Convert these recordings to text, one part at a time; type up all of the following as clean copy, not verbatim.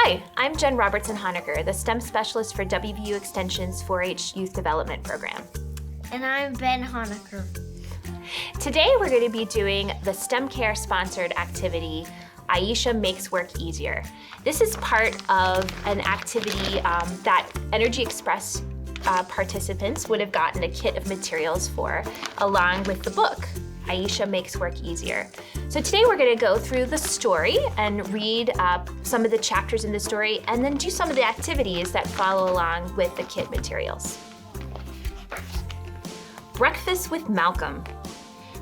Hi, I'm Jen Robertson-Honecker, the STEM specialist for WVU Extension's 4-H Youth Development Program. And I'm Ben Honecker. Today we're going to be doing the STEMCARE sponsored activity, Aisha Makes Work Easier. This is part of an activity that Energy Express participants would have gotten a kit of materials for, along with the book, Aisha Makes Work Easier. So today we're going to go through the story and read some of the chapters in the story and then do some of the activities that follow along with the kit materials. Breakfast with Malcolm.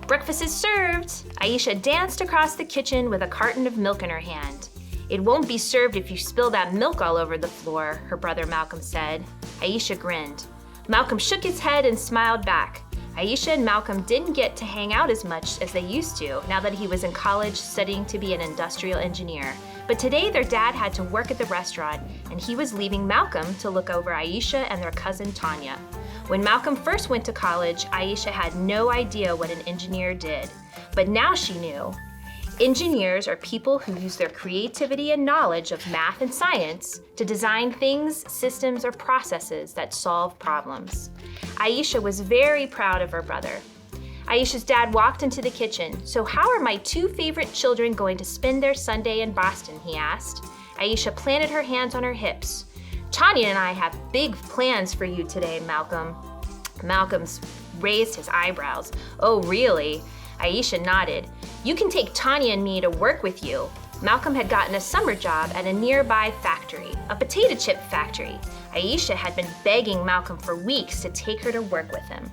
Breakfast is served. Aisha danced across the kitchen with a carton of milk in her hand. It won't be served if you spill that milk all over the floor, her brother Malcolm said. Aisha grinned. Malcolm shook his head and smiled back. Aisha and Malcolm didn't get to hang out as much as they used to now that he was in college studying to be an industrial engineer. But today their dad had to work at the restaurant and he was leaving Malcolm to look over Aisha and their cousin Tanya. When Malcolm first went to college, Aisha had no idea what an engineer did. But now she knew. Engineers are people who use their creativity and knowledge of math and science to design things, systems, or processes that solve problems. Aisha was very proud of her brother. Aisha's dad walked into the kitchen. So how are my two favorite children going to spend their Sunday in Boston, he asked. Aisha planted her hands on her hips. Tanya and I have big plans for you today, Malcolm. Malcolm raised his eyebrows. Oh, really? Aisha nodded. You can take Tanya and me to work with you. Malcolm had gotten a summer job at a nearby factory, a potato chip factory. Aisha had been begging Malcolm for weeks to take her to work with him.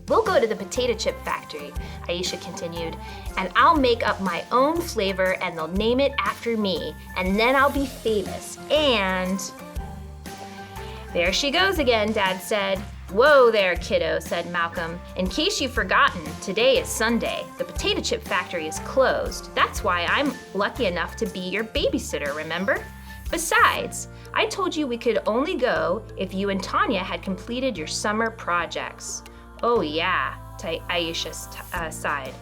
We'll go to the potato chip factory, Aisha continued, and I'll make up my own flavor and they'll name it after me, and then I'll be famous, and... There she goes again, Dad said. Whoa there, kiddo, said Malcolm. In case you've forgotten, today is Sunday. The potato chip factory is closed. That's why I'm lucky enough to be your babysitter, remember? Besides, I told you we could only go if you and Tanya had completed your summer projects. Oh yeah, Aisha sighed.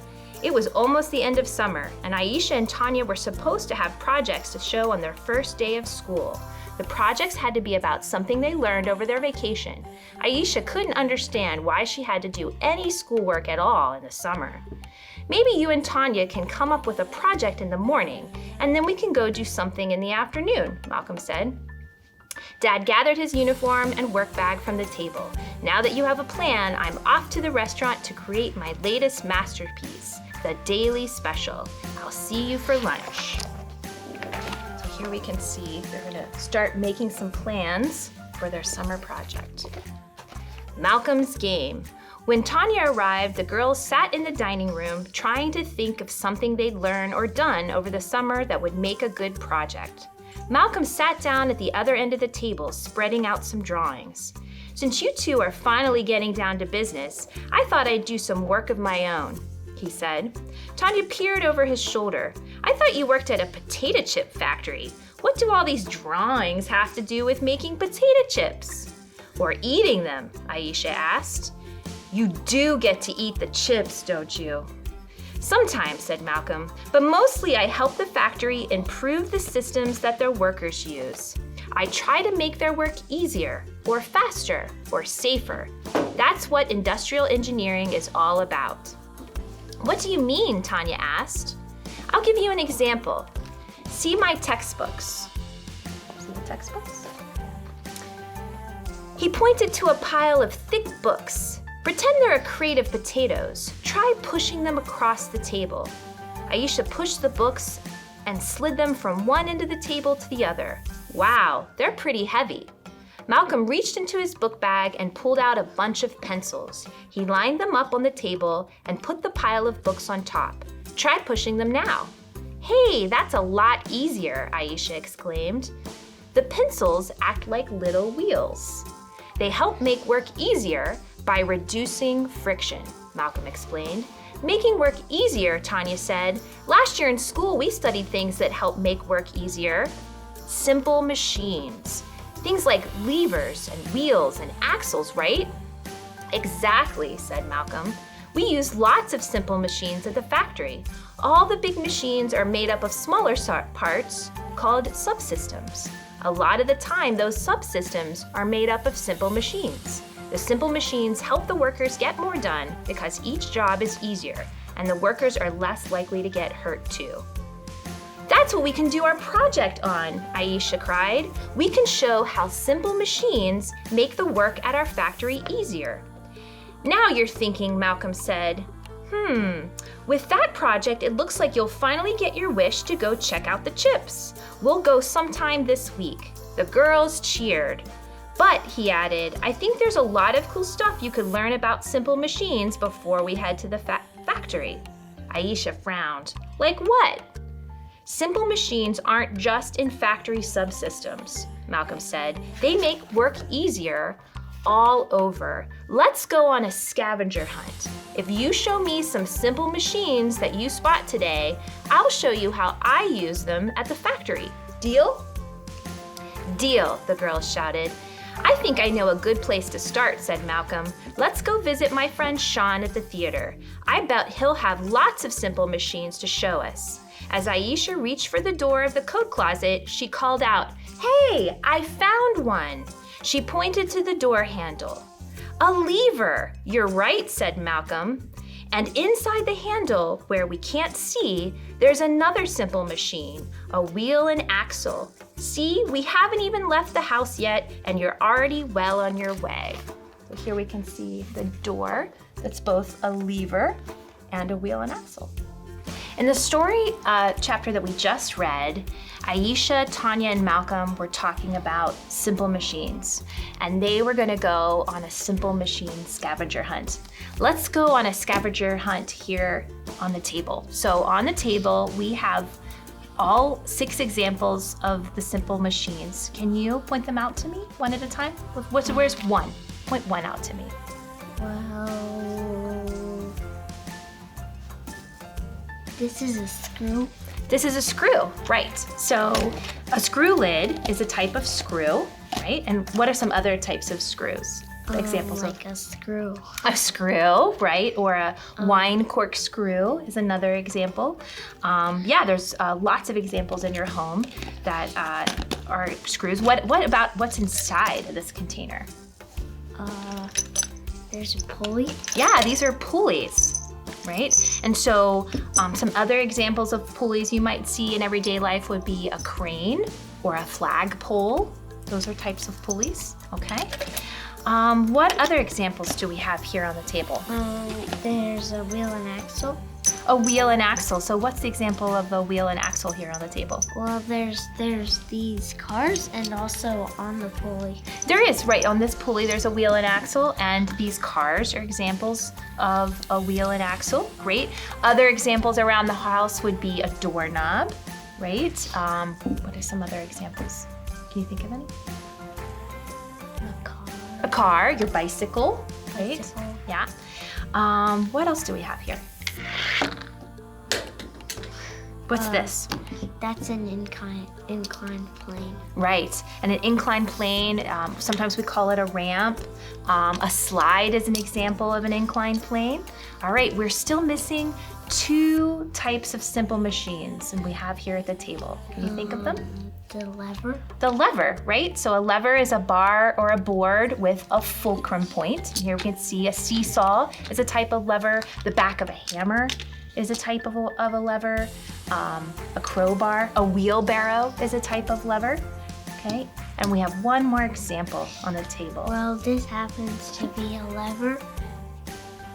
It was almost the end of summer, and Aisha and Tanya were supposed to have projects to show on their first day of school. The projects had to be about something they learned over their vacation. Aisha couldn't understand why she had to do any schoolwork at all in the summer. Maybe you and Tanya can come up with a project in the morning, and then we can go do something in the afternoon, Malcolm said. Dad gathered his uniform and work bag from the table. Now that you have a plan, I'm off to the restaurant to create my latest masterpiece, the Daily Special. I'll see you for lunch. Here we can see they're going to start making some plans for their summer project. Malcolm's game. When Tanya arrived, the girls sat in the dining room trying to think of something they'd learned or done over the summer that would make a good project. Malcolm sat down at the other end of the table, spreading out some drawings. Since you two are finally getting down to business, I thought I'd do some work of my own, he said. Tanya peered over his shoulder. I thought you worked at a potato chip factory. What do all these drawings have to do with making potato chips? Or eating them, Aisha asked. You do get to eat the chips, don't you? Sometimes, said Malcolm, but mostly I help the factory improve the systems that their workers use. I try to make their work easier, or faster, or safer. That's what industrial engineering is all about. What do you mean? Tanya asked. I'll give you an example. See my textbooks. See the textbooks? He pointed to a pile of thick books. Pretend they're a crate of potatoes. Try pushing them across the table. Aisha pushed the books and slid them from one end of the table to the other. Wow, they're pretty heavy. Malcolm reached into his book bag and pulled out a bunch of pencils. He lined them up on the table and put the pile of books on top. Try pushing them now. Hey, that's a lot easier, Aisha exclaimed. The pencils act like little wheels. They help make work easier by reducing friction, Malcolm explained. Making work easier, Tanya said. Last year in school, we studied things that help make work easier. Simple machines. Things like levers and wheels and axles, right? Exactly, said Malcolm. We use lots of simple machines at the factory. All the big machines are made up of smaller parts called subsystems. A lot of the time, those subsystems are made up of simple machines. The simple machines help the workers get more done because each job is easier, and the workers are less likely to get hurt too. That's what we can do our project on, Aisha cried. We can show how simple machines make the work at our factory easier. Now you're thinking, Malcolm said. With that project, it looks like you'll finally get your wish to go check out the chips. We'll go sometime this week. The girls cheered. But, he added, I think there's a lot of cool stuff you could learn about simple machines before we head to the factory. Aisha frowned. Like what? Simple machines aren't just in factory subsystems, Malcolm said. They make work easier all over. Let's go on a scavenger hunt. If you show me some simple machines that you spot today, I'll show you how I use them at the factory. Deal? Deal, the girls shouted. I think I know a good place to start, said Malcolm. Let's go visit my friend Sean at the theater. I bet he'll have lots of simple machines to show us. As Aisha reached for the door of the coat closet, she called out, Hey, I found one. She pointed to the door handle. A lever, you're right, said Malcolm. And inside the handle, where we can't see, there's another simple machine, a wheel and axle. See, we haven't even left the house yet, and you're already well on your way. So here we can see the door that's both a lever and a wheel and axle. In the story chapter that we just read, Aisha, Tanya, and Malcolm were talking about simple machines, and they were gonna go on a simple machine scavenger hunt. Let's go on a scavenger hunt here on the table. So on the table, we have all 6 examples of the simple machines. Can you point them out to me one at a time? Where's one? Point one out to me. Well, this is a screw. This is a screw, right. So a screw lid is a type of screw, right? And what are some other types of screws? Examples like a screw. A screw, right? Or a wine corkscrew is another example. Yeah, there's lots of examples in your home that are screws. What about what's inside of this container? There's a pulley. Yeah, these are pulleys, right? And so some other examples of pulleys you might see in everyday life would be a crane or a flagpole. Those are types of pulleys, okay? What other examples do we have here on the table? There's a wheel and axle. A wheel and axle. So what's the example of the wheel and axle here on the table? Well, there's these cars and also on the pulley. There is, right. On this pulley, there's a wheel and axle, and these cars are examples of a wheel and axle. Great. Other examples around the house would be a doorknob, right? What are some other examples? Can you think of any? A car, your bicycle, right? Bicycle. Yeah. What else do we have here? What's this? That's an inclined plane. Right, and an inclined plane, sometimes we call it a ramp. A slide is an example of an inclined plane. All right, we're still missing 2 types of simple machines, and we have here at the table. Can you think of them? The lever. The lever, right? So a lever is a bar or a board with a fulcrum point. Here we can see a seesaw is a type of lever. The back of a hammer is a type of a lever. A crowbar, a wheelbarrow is a type of lever. Okay, and we have one more example on the table. Well, this happens to be a lever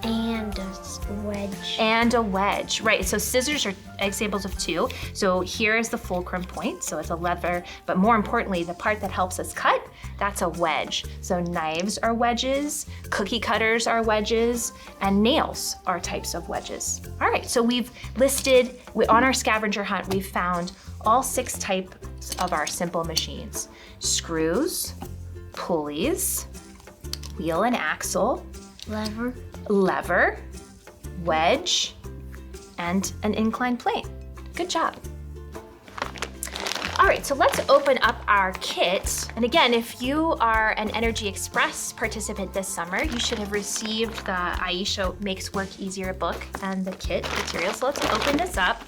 and a wedge. And a wedge, right. So scissors are examples of 2. So here is the fulcrum point, so it's a lever, but more importantly, the part that helps us cut, that's a wedge. So knives are wedges, cookie cutters are wedges, and nails are types of wedges. All right, so we've listed, on our scavenger hunt, we've found all 6 types of our simple machines. Screws, pulleys, wheel and axle, lever, wedge, and an inclined plane. Good job. All All right, so let's open up our kit. And again, if you are an Energy Express participant this summer, you should have received the Aisha Makes Work Easier book and the kit material. So let's open this up.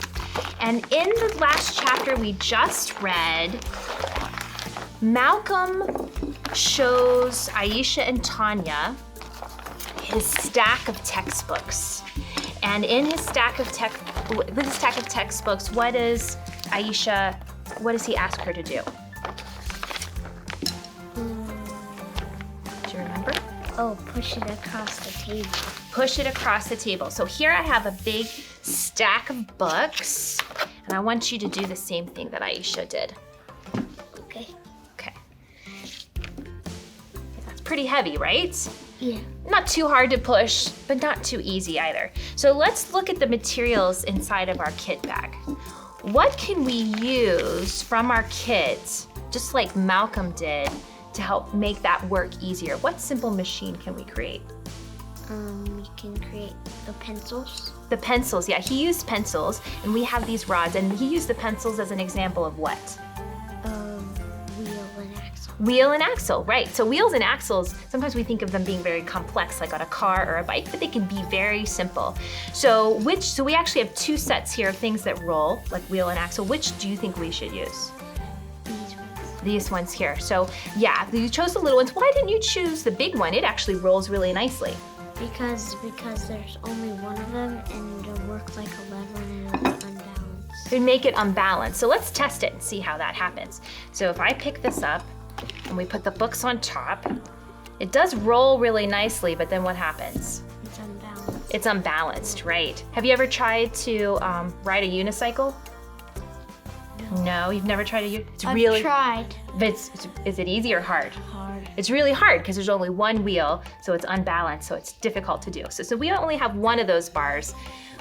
And in the last chapter we just read, Malcolm shows Aisha and Tanya his stack of textbooks. And in his stack of textbooks, what does he ask her to do? Do you remember? Oh, push it across the table. Push it across the table. So here I have a big stack of books, and I want you to do the same thing that Aisha did. Okay. Okay. That's pretty heavy, right? Yeah. Not too hard to push, but not too easy either. So let's look at the materials inside of our kit bag. What can we use from our kit, just like Malcolm did, to help make that work easier? What simple machine can we create? We can create the pencils. The pencils, yeah, he used pencils, and we have these rods, and he used the pencils as an example of what? Wheel and axle. Wheel and axle, right. So wheels and axles, sometimes we think of them being very complex, like on a car or a bike, but they can be very simple. So we actually have two sets here of things that roll, like wheel and axle. Which do you think we should use? These ones. These ones here. So yeah, you chose the little ones. Why didn't you choose the big one? It actually rolls really nicely. Because there's only one of them, and it'll work like a lever and it'll be unbalanced. It'd make it unbalanced. So let's test it and see how that happens. So if I pick this up and we put the books on top, it does roll really nicely, but then what happens? It's unbalanced. It's unbalanced, right. Have you ever tried to ride a unicycle? No, you've never tried I've tried. But is it easy or hard? Hard. It's really hard because there's only one wheel, so it's unbalanced, so it's difficult to do. So we only have one of those bars.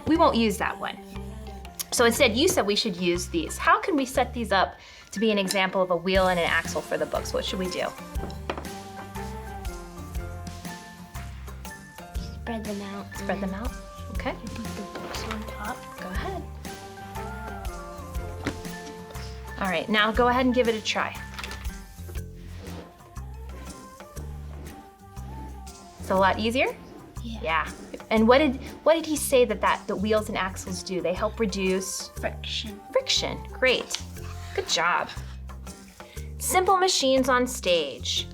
We won't use that one. So instead, you said we should use these. How can we set these up to be an example of a wheel and an axle for the books? What should we do? Spread them out. Spread them out? Okay. Put the books on top. Go ahead. All right, now go ahead and give it a try. It's a lot easier? Yeah. Yeah. And what did he say that the wheels and axles do? They help reduce Friction. friction. Great. Good job. Simple machines on stage.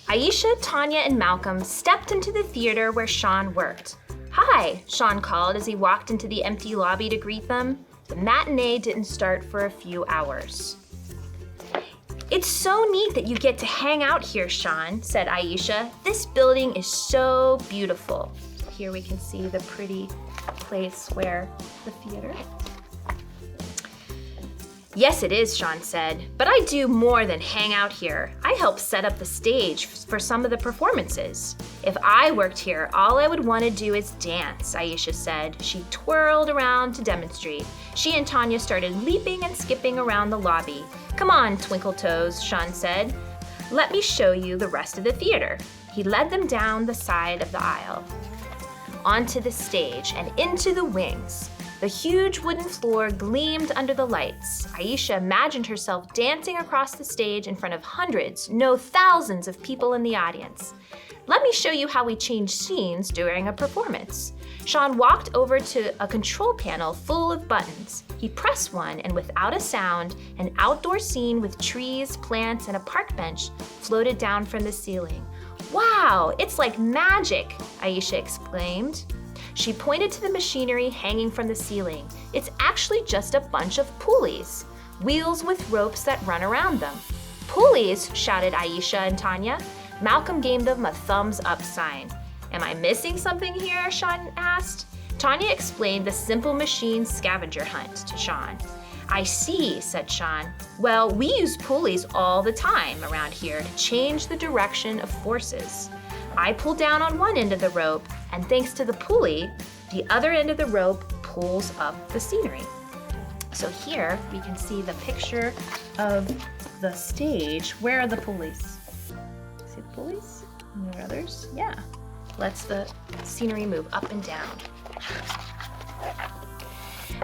Aisha, Tanya, and Malcolm stepped into the theater where Sean worked. "Hi," Sean called as he walked into the empty lobby to greet them. The matinee didn't start for a few hours. "It's so neat that you get to hang out here, Sean," said Aisha. "This building is so beautiful." Here we can see the pretty place where the theater. "Yes, it is," Sean said, "but I do more than hang out here. I help set up the stage for some of the performances. If I worked here, all I would want to do is dance," Aisha said. She twirled around to demonstrate. She and Tanya started leaping and skipping around the lobby. "Come on, Twinkle Toes," Sean said. "Let me show you the rest of the theater." He led them down the side of the aisle, onto the stage, and into the wings. The huge wooden floor gleamed under the lights. Aisha imagined herself dancing across the stage in front of hundreds, no thousands of people in the audience. "Let me show you how we change scenes during a performance." Sean walked over to a control panel full of buttons. He pressed one, and without a sound, an outdoor scene with trees, plants, and a park bench floated down from the ceiling. "Wow, it's like magic," Aisha exclaimed. She pointed to the machinery hanging from the ceiling. "It's actually just a bunch of pulleys, wheels with ropes that run around them." "Pulleys," shouted Aisha and Tanya. Malcolm gave them a thumbs up sign. "Am I missing something here?" Sean asked. Tanya explained the simple machine scavenger hunt to Sean. "I see," said Sean. "Well, we use pulleys all the time around here to change the direction of forces. I pull down on one end of the rope, and thanks to the pulley, the other end of the rope pulls up the scenery." So here we can see the picture of the stage. Where are the pulleys? See the pulleys? And there are others? Yeah. Lets the scenery move up and down.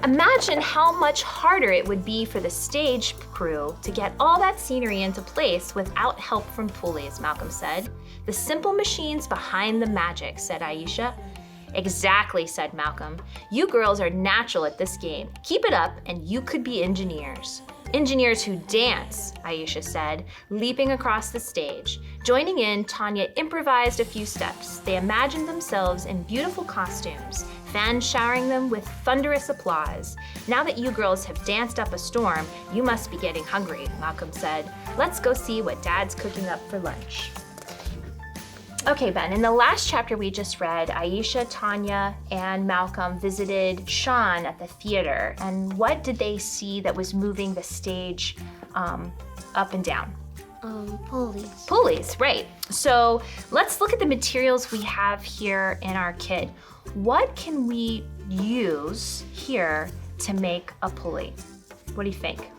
Imagine how much harder it would be for the stage crew to get all that scenery into place without help from pulleys, Malcolm said. The simple machines behind the magic, said Aisha. Exactly, said Malcolm. You girls are natural at this game. Keep it up and you could be engineers. Engineers who dance, Aisha said, leaping across the stage. Joining in, Tanya improvised a few steps. They imagined themselves in beautiful costumes, fans showering them with thunderous applause. Now that you girls have danced up a storm, you must be getting hungry, Malcolm said. Let's go see what Dad's cooking up for lunch. Okay, Ben, in the last chapter we just read, Aisha, Tanya, and Malcolm visited Sean at the theater. And what did they see that was moving the stage up and down? Pulleys. Pulleys, right. So let's look at the materials we have here in our kit. What can we use here to make a pulley? What do you think?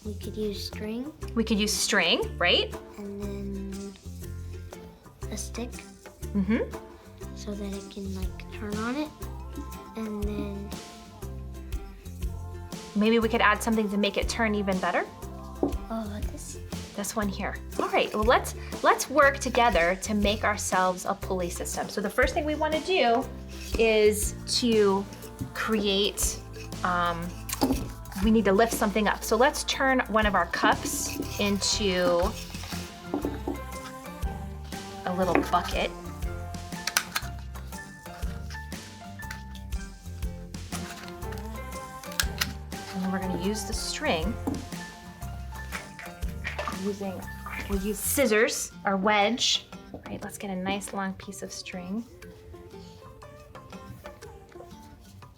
We could use string. We could use string, right? And then a stick. So that it can like turn on it. And then maybe we could add something to make it turn even better. This one here. All right, well let's work together to make ourselves a pulley system. So the first thing we want to do is to create, we need to lift something up. So let's turn one of our cups into a little bucket. And then we're going to use the string. We'll use scissors or wedge. All right, let's get a nice long piece of string.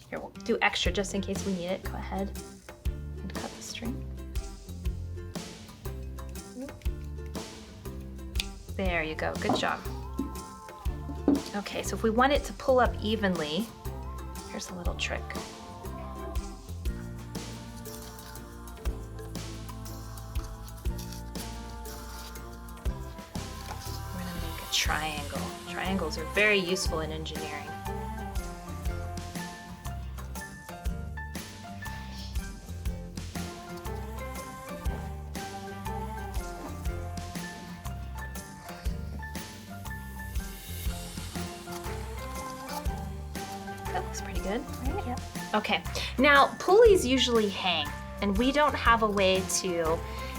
Here, we'll do extra just in case we need it. Go ahead and cut the string. There you go, good job. Okay, so if we want it to pull up evenly, here's a little trick. We're gonna make a triangle. Triangles are very useful in engineering. That looks pretty good, right? Yep. Okay, now pulleys usually hang, and we don't have a way to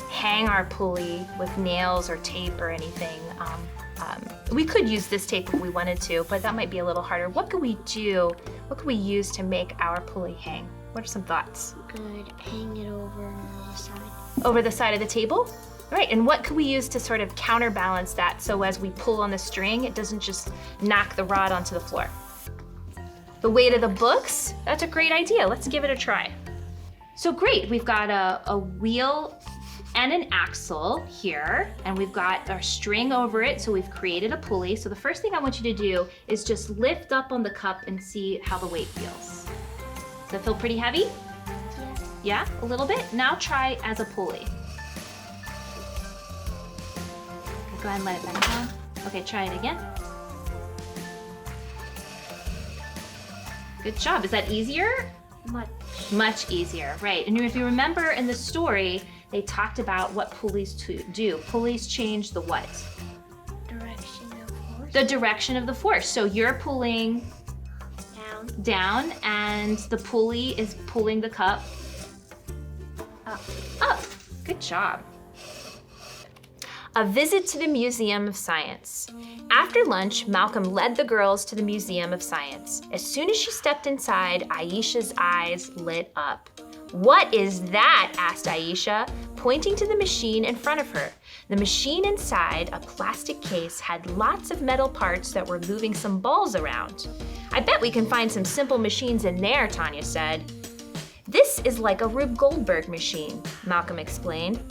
hang our pulley with nails or tape or anything. We could use this tape if we wanted to, but that might be a little harder. What could we do? What could we use to make our pulley hang? What are some thoughts? We could hang it over the side. Over the side of the table? All right, and what could we use to sort of counterbalance that so as we pull on the string, it doesn't just knock the rod onto the floor? The weight of the books? That's a great idea. Let's give it a try. So great, we've got a wheel and an axle here, and we've got our string over it, so we've created a pulley. So the first thing I want you to do is just lift up on the cup and see how the weight feels. Does that feel pretty heavy? Yeah. Yeah, a little bit? Now try as a pulley. Okay, go ahead and let it bend down. Okay, try it again. Good job. Is that easier? Much easier, right. And if you remember in the story, they talked about what pulleys do. Pulleys change the what? Direction of force. The direction of the force. So you're pulling down, and the pulley is pulling the cup up. Good job. A visit to the Museum of Science. After lunch, Malcolm led the girls to the Museum of Science. As soon as she stepped inside, Aisha's eyes lit up. "What is that?" asked Aisha, pointing to the machine in front of her. The machine inside, a plastic case, had lots of metal parts that were moving some balls around. "I bet we can find some simple machines in there," Tanya said. "This is like a Rube Goldberg machine," Malcolm explained.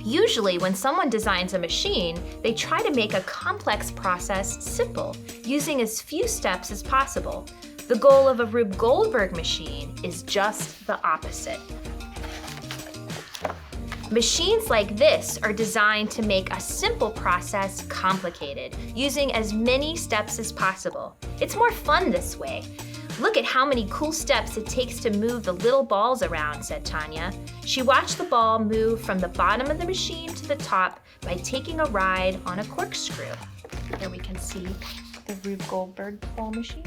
Usually, when someone designs a machine, they try to make a complex process simple, using as few steps as possible. The goal of a Rube Goldberg machine is just the opposite. Machines like this are designed to make a simple process complicated, using as many steps as possible. It's more fun this way. Look at how many cool steps it takes to move the little balls around, said Tanya. She watched the ball move from the bottom of the machine to the top by taking a ride on a corkscrew. Here we can see the Rube Goldberg ball machine.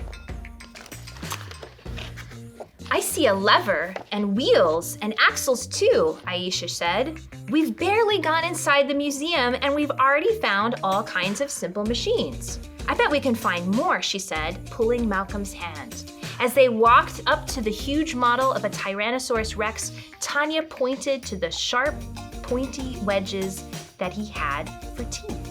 I see a lever and wheels and axles too, Aisha said. We've barely gone inside the museum and we've already found all kinds of simple machines. I bet we can find more, she said, pulling Malcolm's hand. As they walked up to the huge model of a Tyrannosaurus Rex, Tanya pointed to the sharp, pointy wedges that he had for teeth.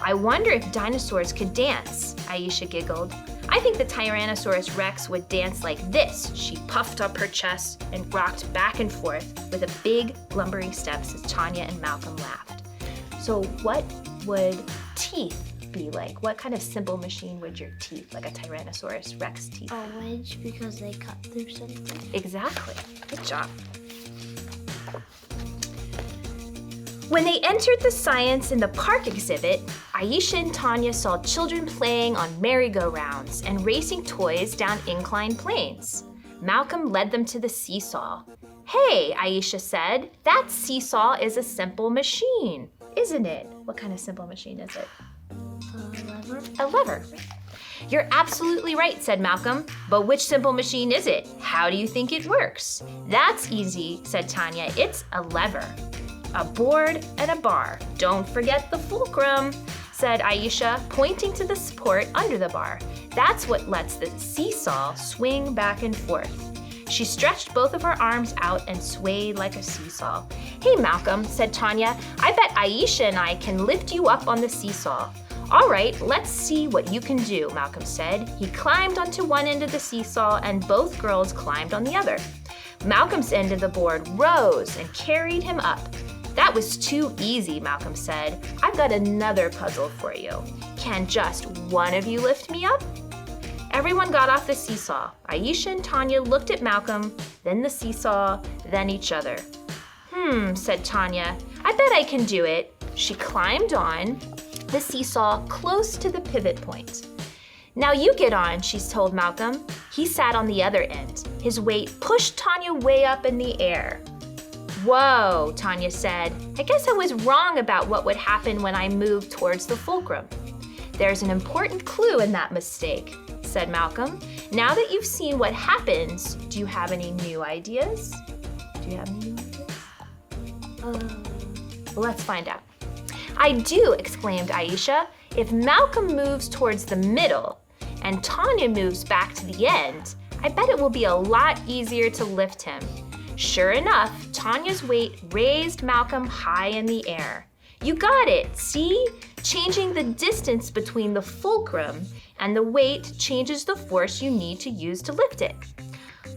I wonder if dinosaurs could dance, Aisha giggled. I think the Tyrannosaurus Rex would dance like this. She puffed up her chest and rocked back and forth with a big, lumbering steps as Tanya and Malcolm laughed. So what would teeth be like? What kind of simple machine would your teeth, like a Tyrannosaurus Rex teeth? A wedge because they cut through something. Exactly. Good job. When they entered the Science in the Park exhibit, Aisha and Tanya saw children playing on merry-go-rounds and racing toys down inclined planes. Malcolm led them to the seesaw. Hey, Aisha said, that seesaw is a simple machine, isn't it? What kind of simple machine is it? A lever. A lever. You're absolutely right, said Malcolm. But which simple machine is it? How do you think it works? That's easy, said Tanya. It's a lever. A board and a bar. Don't forget the fulcrum, said Aisha, pointing to the support under the bar. That's what lets the seesaw swing back and forth. She stretched both of her arms out and swayed like a seesaw. Hey, Malcolm, said Tanya, I bet Aisha and I can lift you up on the seesaw. All right, let's see what you can do, Malcolm said. He climbed onto one end of the seesaw and both girls climbed on the other. Malcolm's end of the board rose and carried him up. That was too easy, Malcolm said. I've got another puzzle for you. Can just one of you lift me up? Everyone got off the seesaw. Aisha and Tanya looked at Malcolm, then the seesaw, then each other. Said Tanya. I bet I can do it. She climbed on the seesaw close to the pivot point. Now you get on, she told Malcolm. He sat on the other end. His weight pushed Tanya way up in the air. Whoa, Tanya said. I guess I was wrong about what would happen when I moved towards the fulcrum. There's an important clue in that mistake, said Malcolm. Now that you've seen what happens, do you have any new ideas? Do you have any new ideas? Well, let's find out. I do, exclaimed Aisha. If Malcolm moves towards the middle and Tanya moves back to the end, I bet it will be a lot easier to lift him. Sure enough, Tanya's weight raised Malcolm high in the air. You got it, see? Changing the distance between the fulcrum and the weight changes the force you need to use to lift it.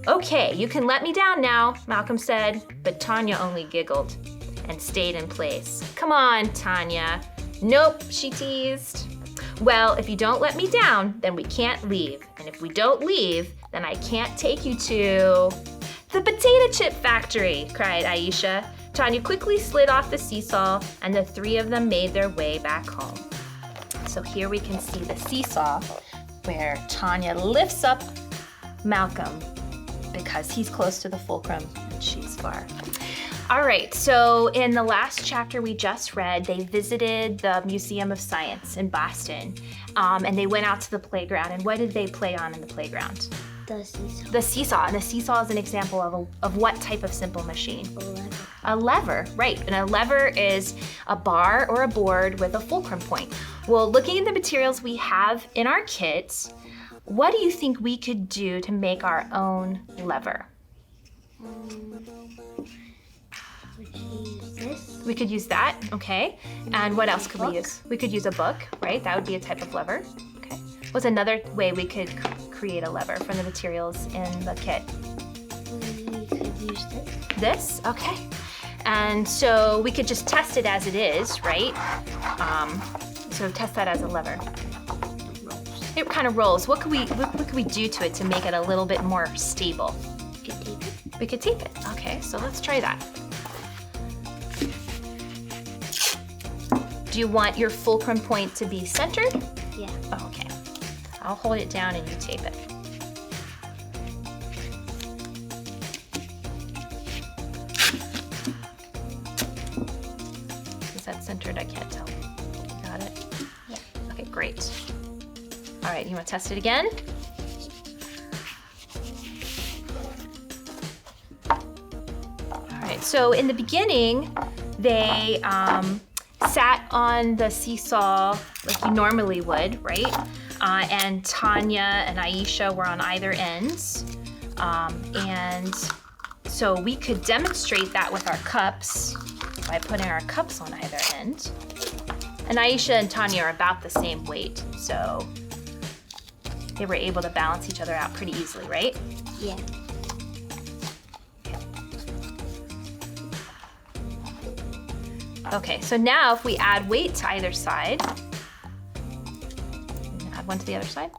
Okay, you can let me down now, Malcolm said, but Tanya only giggled and stayed in place. Come on, Tanya. Nope, she teased. Well, if you don't let me down, then we can't leave. And if we don't leave, then I can't take you to the potato chip factory, cried Aisha. Tanya quickly slid off the seesaw and the three of them made their way back home. So here we can see the seesaw where Tanya lifts up Malcolm because he's close to the fulcrum and she's far. All right, so in the last chapter we just read, they visited the Museum of Science in Boston, and they went out to the playground. And what did they play on in the playground? The seesaw. The seesaw, and the seesaw is an example of what type of simple machine? A lever. A lever, right. And a lever is a bar or a board with a fulcrum point. Well, looking at the materials we have in our kits, what do you think we could do to make our own lever? We could use this. We could use that, okay. And what else could we use? We could use a book, right? That would be a type of lever, okay. What's another way we could create a lever from the materials in the kit? We could use this. This, okay. And so we could just test it as it is, right? So test that as a lever. It kind of rolls. What could we do to it to make it a little bit more stable? We could tape it. We could tape it. Okay, so let's try that. Do you want your fulcrum point to be centered? Yeah. Oh, okay. I'll hold it down and you tape it. Is that centered? I can't tell. Got it? Yeah. Okay, great. All right, you want to test it again? All right, so in the beginning, they sat on the seesaw like you normally would, right? And Tanya and Aisha were on either ends. And so we could demonstrate that with our cups by putting our cups on either end. And Aisha and Tanya are about the same weight, so they were able to balance each other out pretty easily, right? Yeah. Okay, so now if we add weight to either side, add one to the other side.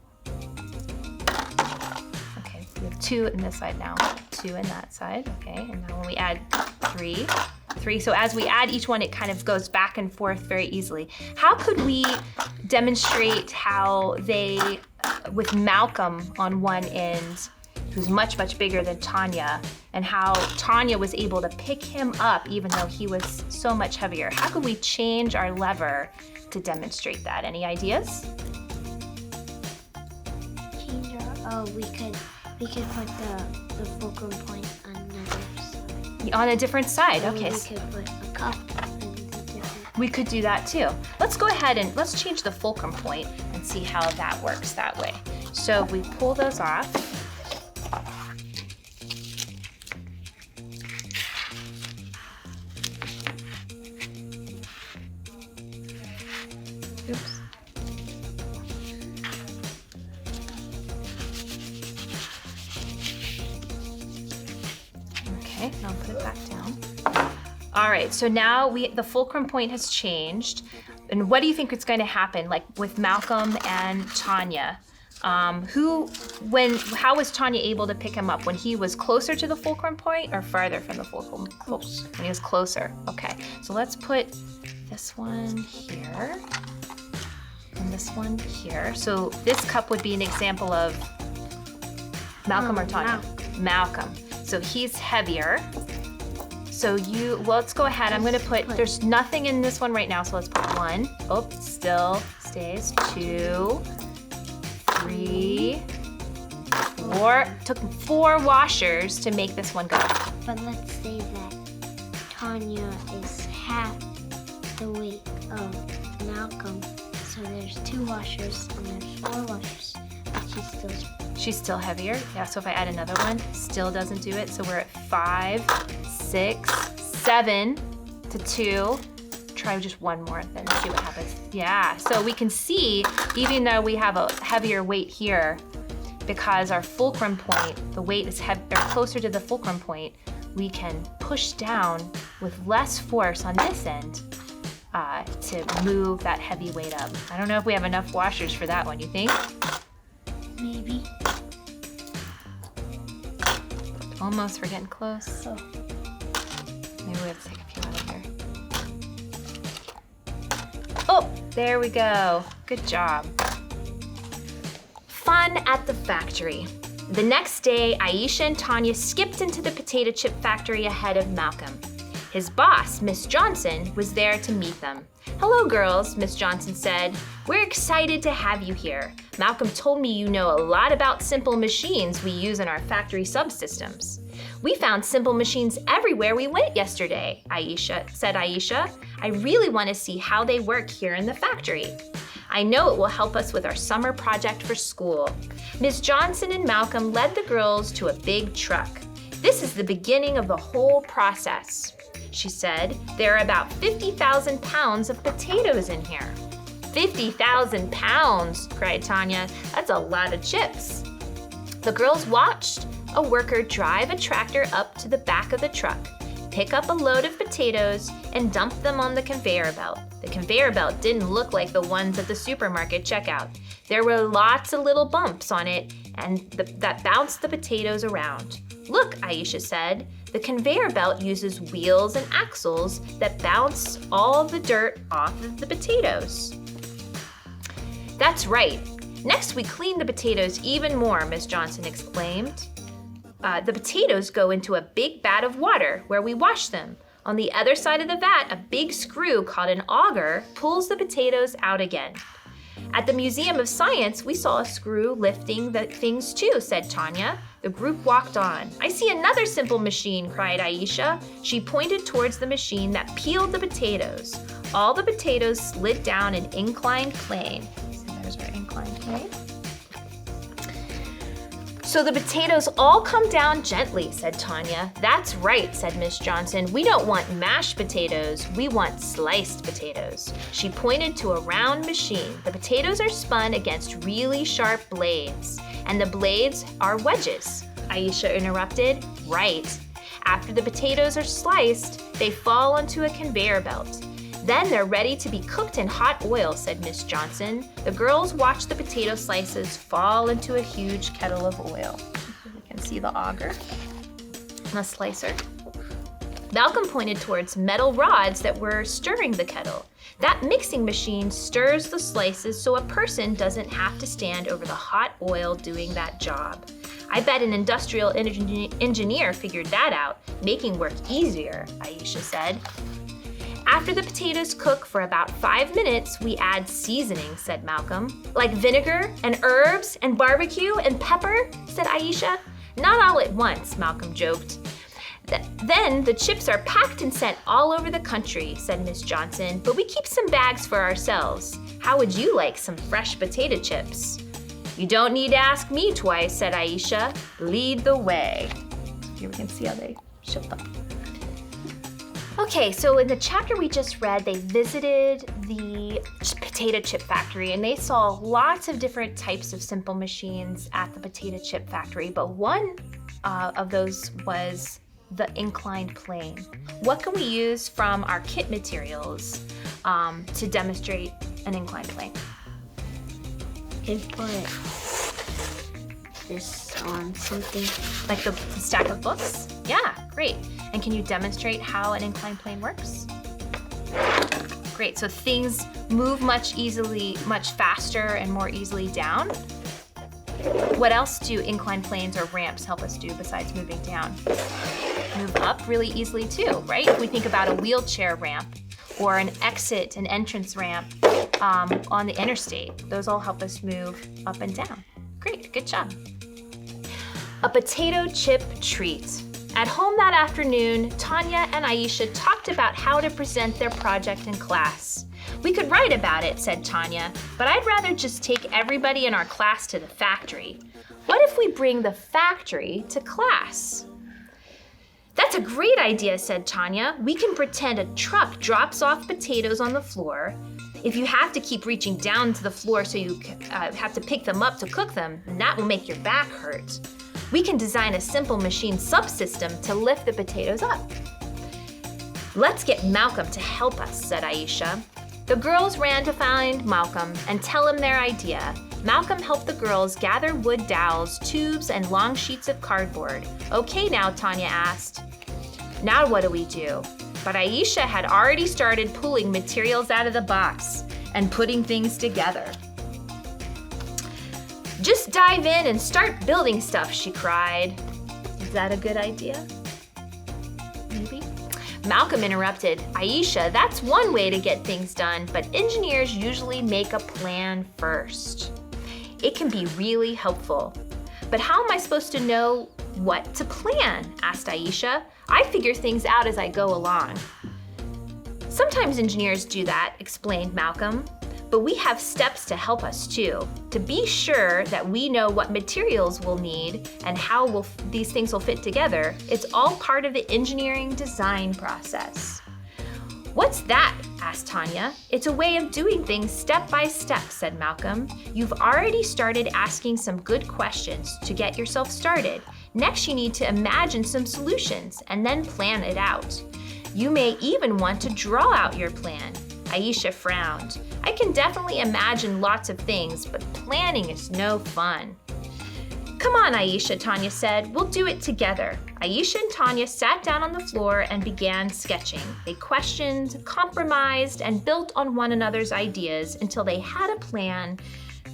Okay, we have 2 in this side now, 2 in that side, okay, and now when we add 3, so as we add each one, it kind of goes back and forth very easily. How could we demonstrate how they, with Malcolm on one end, who's much, much bigger than Tanya, and how Tanya was able to pick him up even though he was so much heavier? How could we change our lever to demonstrate that? Any ideas? We could put the fulcrum point on another side. On a different side, okay. We could put a cup on the different. We could do that too. Let's go ahead and let's change the fulcrum point and see how that works that way. So if we pull those off, oops. Okay, I'll put it back down. All right, so now the fulcrum point has changed. And what do you think is going to happen, like with Malcolm and Tanya? How was Tanya able to pick him up? When he was closer to the fulcrum point or farther from the fulcrum? Close. When he was closer. Okay, so let's put this one here and this one here. So this cup would be an example of Malcolm or Tanya? Malcolm. So he's heavier. So let's go ahead. I'm gonna put, there's nothing in this one right now, so let's put 1. Oh, still stays. 2, 3, 4. Took 4 washers to make this one go. But let's say that Tanya is half the weight of Malcolm. So there's 2 washers and there's 4 washers, but she's still heavier. Yeah, so if I add another one, still doesn't do it. So we're at 5, 6, 7 to 2. Try just one more, then see what happens. Yeah, so we can see, even though we have a heavier weight here, because our fulcrum point, the weight is closer to the fulcrum point, we can push down with less force on this end to move that heavy weight up. I don't know if we have enough washers for that one, you think? maybe. Almost, we're getting close. Oh. Maybe we have to take a few out of here. Oh, there we go. Good job. Fun at the factory. The next day, Aisha and Tanya skipped into the potato chip factory ahead of Malcolm. His boss, Miss Johnson, was there to meet them. "Hello, girls," Miss Johnson said. "We're excited to have you here. Malcolm told me you know a lot about simple machines we use in our factory subsystems." "We found simple machines everywhere we went yesterday," said Aisha. "I really want to see how they work here in the factory. I know it will help us with our summer project for school." Miss Johnson and Malcolm led the girls to a big truck. "This is the beginning of the whole process," she said. "There are about 50,000 pounds of potatoes in here." 50,000 pounds, cried Tanya. "That's a lot of chips." The girls watched a worker drive a tractor up to the back of the truck, pick up a load of potatoes, and dump them on the conveyor belt. The conveyor belt didn't look like the ones at the supermarket checkout. There were lots of little bumps on it that bounced the potatoes around. "Look," Aisha said, "the conveyor belt uses wheels and axles that bounce all the dirt off of the potatoes." "That's right. Next we clean the potatoes even more," Miss Johnson exclaimed. "The potatoes go into a big vat of water where we wash them. On the other side of the vat, a big screw called an auger pulls the potatoes out again. At the Museum of Science, we saw a screw lifting the things too, said Tanya. The group walked on. I see another simple machine, cried Aisha. She pointed towards the machine that peeled the potatoes. All the potatoes slid down an inclined plane. So there's our inclined plane. So the potatoes all come down gently, said Tanya. That's right, said Miss Johnson. We don't want mashed potatoes, we want sliced potatoes. She pointed to a round machine. The potatoes are spun against really sharp blades, and the blades are wedges. Aisha interrupted. Right. After the potatoes are sliced, they fall onto a conveyor belt. Then they're ready to be cooked in hot oil, said Miss Johnson. The girls watched the potato slices fall into a huge kettle of oil. You can see the auger and the slicer. Malcolm pointed towards metal rods that were stirring the kettle. That mixing machine stirs the slices so a person doesn't have to stand over the hot oil doing that job. I bet an industrial engineer figured that out, making work easier, Aisha said. After the potatoes cook for about 5 minutes, we add seasoning, said Malcolm. Like vinegar and herbs and barbecue and pepper, said Aisha. Not all at once, Malcolm joked. Then the chips are packed and sent all over the country, said Miss Johnson, but we keep some bags for ourselves. How would you like some fresh potato chips? You don't need to ask me twice, said Aisha. Lead the way. Here we can see how they ship them. Okay, so in the chapter we just read, they visited the potato chip factory and they saw lots of different types of simple machines at the potato chip factory, but one of those was the inclined plane. What can we use from our kit materials to demonstrate an inclined plane? You can put this on something. Like the stack of books? Yeah, great. And can you demonstrate how an inclined plane works? Great, so things move much faster and more easily down. What else do inclined planes or ramps help us do besides moving down? Move up really easily too, right? If we think about a wheelchair ramp or an entrance ramp on the interstate, those all help us move up and down. Great, good job. A potato chip treat. At home that afternoon, Tanya and Aisha talked about how to present their project in class. We could write about it, said Tanya, but I'd rather just take everybody in our class to the factory. What if we bring the factory to class? That's a great idea, said Tanya. We can pretend a truck drops off potatoes on the floor. If you have to keep reaching down to the floor so you have to pick them up to cook them, then that will make your back hurt. We can design a simple machine subsystem to lift the potatoes up. Let's get Malcolm to help us, said Aisha. The girls ran to find Malcolm and tell him their idea. Malcolm helped the girls gather wood dowels, tubes, and long sheets of cardboard. Okay now, Tanya asked. Now what do we do? But Aisha had already started pulling materials out of the box and putting things together. Just dive in and start building stuff, she cried. Is that a good idea? Maybe? Malcolm interrupted. Aisha, that's one way to get things done, but engineers usually make a plan first. It can be really helpful. But how am I supposed to know what to plan? Asked Aisha. I figure things out as I go along. Sometimes engineers do that, explained Malcolm. But we have steps to help us too, to be sure that we know what materials we'll need and how these things will fit together. It's all part of the engineering design process. What's that? Asked Tanya. It's a way of doing things step by step, said Malcolm. You've already started asking some good questions to get yourself started. Next, you need to imagine some solutions and then plan it out. You may even want to draw out your plan. Aisha frowned. I can definitely imagine lots of things, but planning is no fun. Come on, Aisha, Tanya said. We'll do it together. Aisha and Tanya sat down on the floor and began sketching. They questioned, compromised, and built on one another's ideas until they had a plan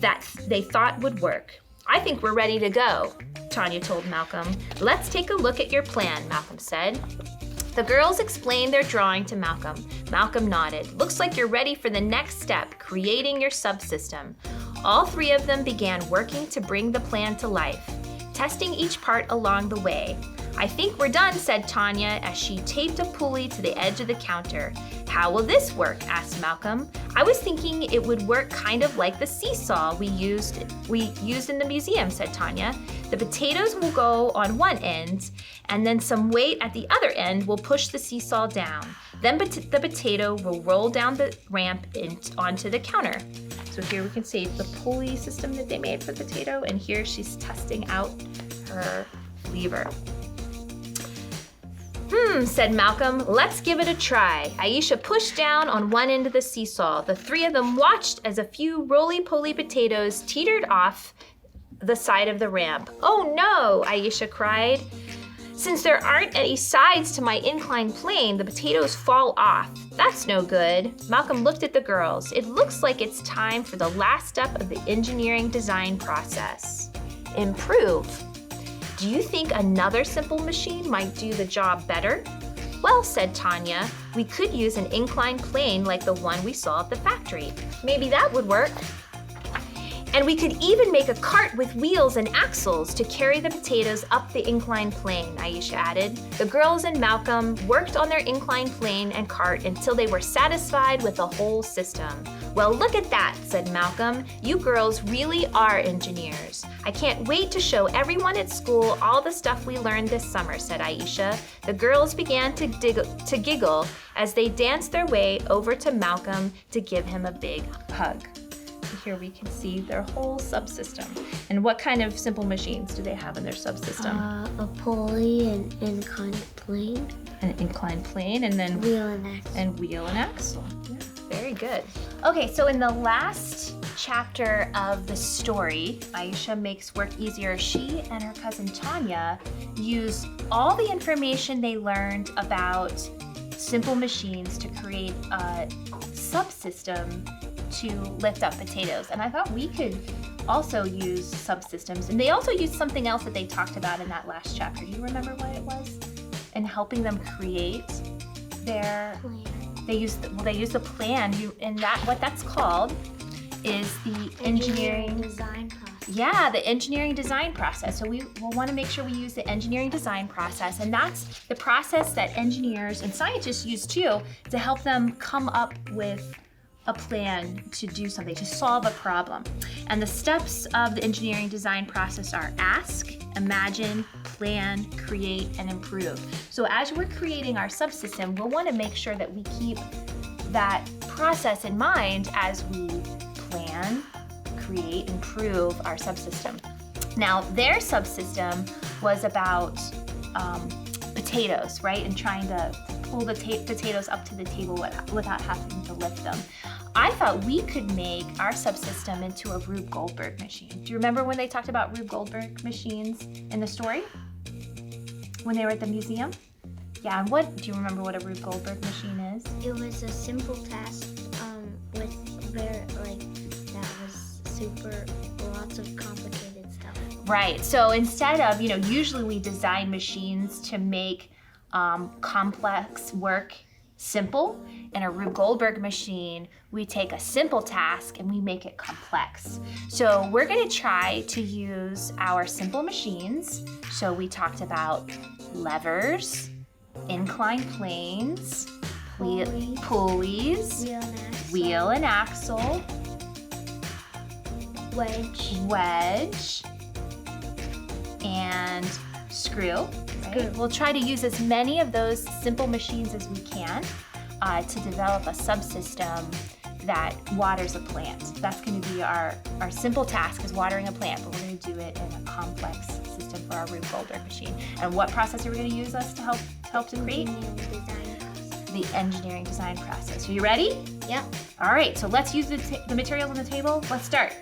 that they thought would work. I think we're ready to go, Tanya told Malcolm. Let's take a look at your plan, Malcolm said. The girls explained their drawing to Malcolm. Malcolm nodded. Looks like you're ready for the next step, creating your subsystem. All three of them began working to bring the plan to life, testing each part along the way. I think we're done, said Tanya as she taped a pulley to the edge of the counter. How will this work? Asked Malcolm. I was thinking it would work kind of like the seesaw we used in the museum, said Tanya. The potatoes will go on one end, and then some weight at the other end will push the seesaw down. Then the potato will roll down the ramp onto the counter. So here we can see the pulley system that they made for the potato, and here she's testing out her lever. Said Malcolm. Let's give it a try. Aisha pushed down on one end of the seesaw. The three of them watched as a few roly-poly potatoes teetered off the side of the ramp. Oh no, Aisha cried. Since there aren't any sides to my inclined plane, the potatoes fall off. That's no good. Malcolm looked at the girls. It looks like it's time for the last step of the engineering design process. Improve. Do you think another simple machine might do the job better? Well, said Tanya, we could use an inclined plane like the one we saw at the factory. Maybe that would work. And we could even make a cart with wheels and axles to carry the potatoes up the inclined plane, Aisha added. The girls and Malcolm worked on their inclined plane and cart until they were satisfied with the whole system. Well, look at that, said Malcolm. You girls really are engineers. I can't wait to show everyone at school all the stuff we learned this summer, said Aisha. The girls began to giggle as they danced their way over to Malcolm to give him a big hug. Here we can see their whole subsystem. And what kind of simple machines do they have in their subsystem? A pulley, an inclined plane. An inclined plane, and then wheel and axle. And wheel and axle. Yeah, very good. Okay, so in the last chapter of the story, Aisha makes work easier. She and her cousin Tanya use all the information they learned about simple machines to create a subsystem to lift up potatoes. And I thought we could also use subsystems. And they also used something else that they talked about in that last chapter. Do you remember what it was? And helping them create their plan. They use the plan. What that's called is the engineering design process. Yeah, the engineering design process. So we'll want to make sure we use the engineering design process, and that's the process that engineers and scientists use too to help them come up with a plan to do something, to solve a problem. And the steps of the engineering design process are ask, imagine, plan, create, and improve. So as we're creating our subsystem, we'll want to make sure that we keep that process in mind as we plan, create, improve our subsystem. Now, their subsystem was about potatoes, right? And trying to pull the potatoes up to the table without having to lift them. I thought we could make our subsystem into a Rube Goldberg machine. Do you remember when they talked about Rube Goldberg machines in the story? When they were at the museum? Yeah, and do you remember what a Rube Goldberg machine is? It was a simple task that was super lots of complicated stuff. Right, so instead of, usually we design machines to make complex work simple. In a Rube Goldberg machine, we take a simple task and we make it complex. So we're going to try to use our simple machines. So we talked about levers, inclined planes, pulleys, wheel and axle, wedge, and screw. Right? We'll try to use as many of those simple machines as we can to develop a subsystem that waters a plant. That's going to be our simple task, is watering a plant, but we're going to do it in a complex system for our Rube Goldberg machine. And what process are we going to use us to help to create? The engineering design process. Are you ready? Yep. All right, so let's use the materials on the table. Let's start.